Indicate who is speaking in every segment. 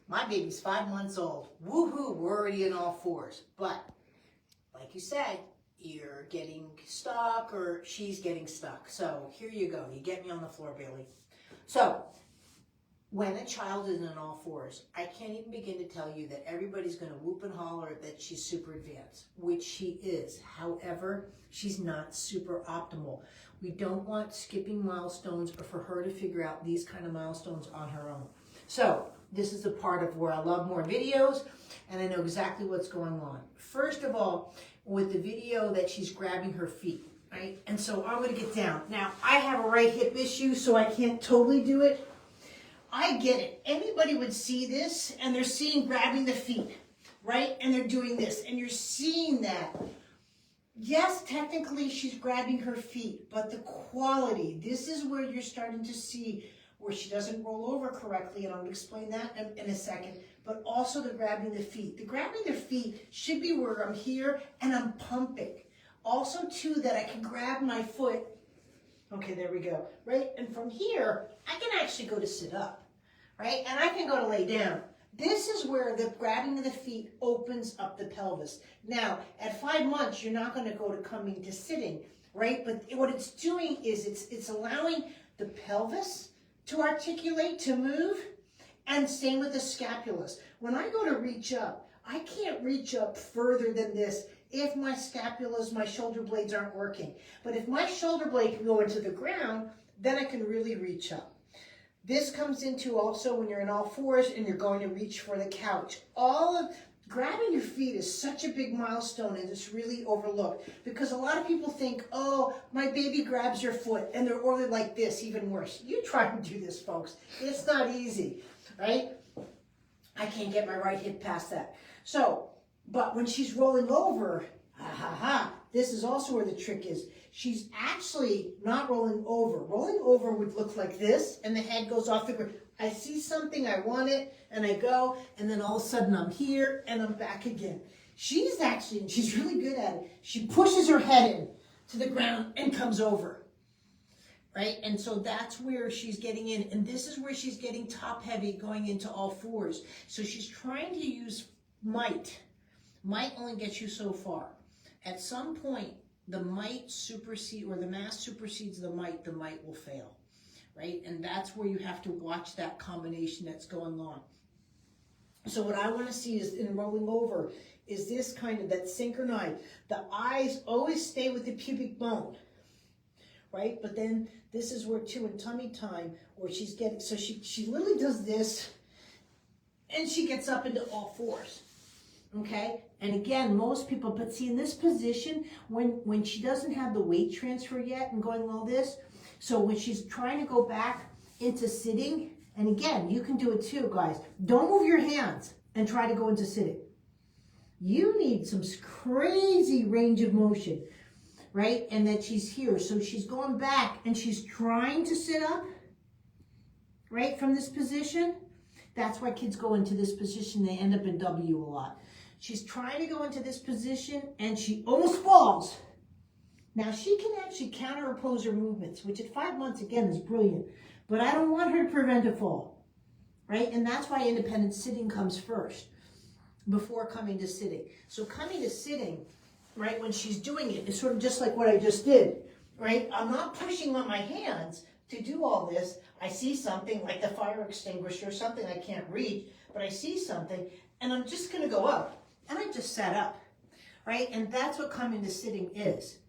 Speaker 1: My baby's 5 months old. Woohoo, we're already in all fours. But, like you said, you're getting stuck or she's getting stuck. So here you go. You get me on the floor, Bailey. So, when a child is in all fours, I can't even begin to tell you that everybody's going to whoop and holler that she's super advanced, which she is. However, she's not super optimal. We don't want skipping milestones or for her to figure out these kind of milestones on her own. So, this is the part of where I love more videos and I know exactly what's going on. First of all, with the video that she's grabbing her feet, right? And so I'm going to get down. Now, I have a right hip issue, so I can't totally do it. I get it. Anybody would see this and they're seeing grabbing the feet, right? And they're doing this and you're seeing that. Yes, technically she's grabbing her feet, but the quality, this is where you're starting to see where she doesn't roll over correctly, and I'll explain that in a second, but also the grabbing the feet. The grabbing the feet should be where I'm here and I'm pumping. Also, too, that I can grab my foot. Okay, there we go, right? And from here, I can actually go to sit up, right? And I can go to lay down. This is where the grabbing of the feet opens up the pelvis. Now, at 5 months, you're not going to go to coming to sitting, right? But what it's doing is it's allowing the pelvis to articulate, to move, and same with the scapulas. When I go to reach up, I can't reach up further than this if my scapulas, my shoulder blades aren't working. But if my shoulder blade can go into the ground, then I can really reach up. This comes into also when you're in all fours and you're going to reach for the couch. Grabbing your feet is such a big milestone and it's really overlooked because a lot of people think, oh, my baby grabs your foot and they're ordered like this, even worse. You try and do this, folks. It's not easy, right? I can't get my right hip past that. So, but when she's rolling over, this is also where the trick is. She's actually not rolling over. Rolling over would look like this and the head goes off the ground. I see something, I want it, and I go, and then all of a sudden I'm here, and I'm back again. She's really good at it. She pushes her head in to the ground and comes over, right? And so that's where she's getting in, and this is where she's getting top heavy going into all fours. So she's trying to use might. Might only gets you so far. At some point, the might supersede, or the mass supersedes the might will fail. Right? And that's where you have to watch that combination that's going on. So what I want to see is in rolling over is this kind of that synchronized. The eyes always stay with the pubic bone, right? But then this is where too in tummy time where she's getting, so she literally does this and she gets up into all fours. Okay? And again, most people, but see in this position, when she doesn't have the weight transfer yet and going all this, so when she's trying to go back into sitting, and again, you can do it too, guys. Don't move your hands and try to go into sitting. You need some crazy range of motion, right? And that she's here. So she's going back and she's trying to sit up, right, from this position. That's why kids go into this position. They end up in W a lot. She's trying to go into this position and she almost falls. Now, she can actually counter-oppose her movements, which at 5 months, again, is brilliant. But I don't want her to prevent a fall, right? And that's why independent sitting comes first before coming to sitting. So coming to sitting, right, when she's doing it, is sort of just like what I just did, right? I'm not pushing on my hands to do all this. I see something like the fire extinguisher, something I can't reach, but I see something, and I'm just going to go up. And I just sat up, right? And that's what coming to sitting is.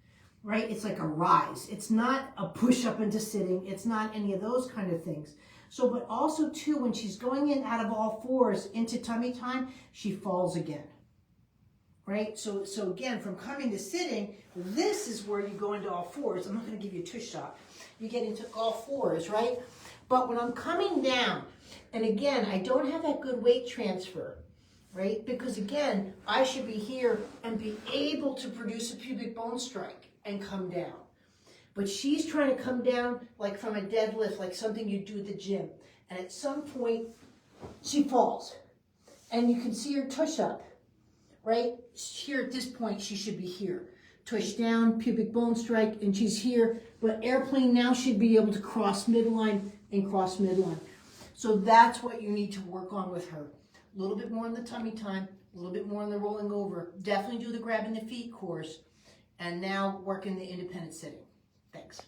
Speaker 1: Right? It's like a rise. It's not a push up into sitting. It's not any of those kind of things. So, but also too, when she's going in out of all fours into tummy time, she falls again. Right? So again, from coming to sitting, this is where you go into all fours. I'm not going to give you a tush shot. You get into all fours, right? But when I'm coming down, and again, I don't have that good weight transfer, right? Because again, I should be here and be able to produce a pubic bone strike and come down. But she's trying to come down like from a deadlift, like something you do at the gym. And at some point, she falls. And you can see her tush up, right? Here at this point, she should be here. Tush down, pubic bone strike, and she's here. But airplane now should be able to cross midline and cross midline. So that's what you need to work on with her. a little bit more on the tummy time, a little bit more on the rolling over. Definitely do the grabbing the feet course, and now work in the independent sitting. Thanks.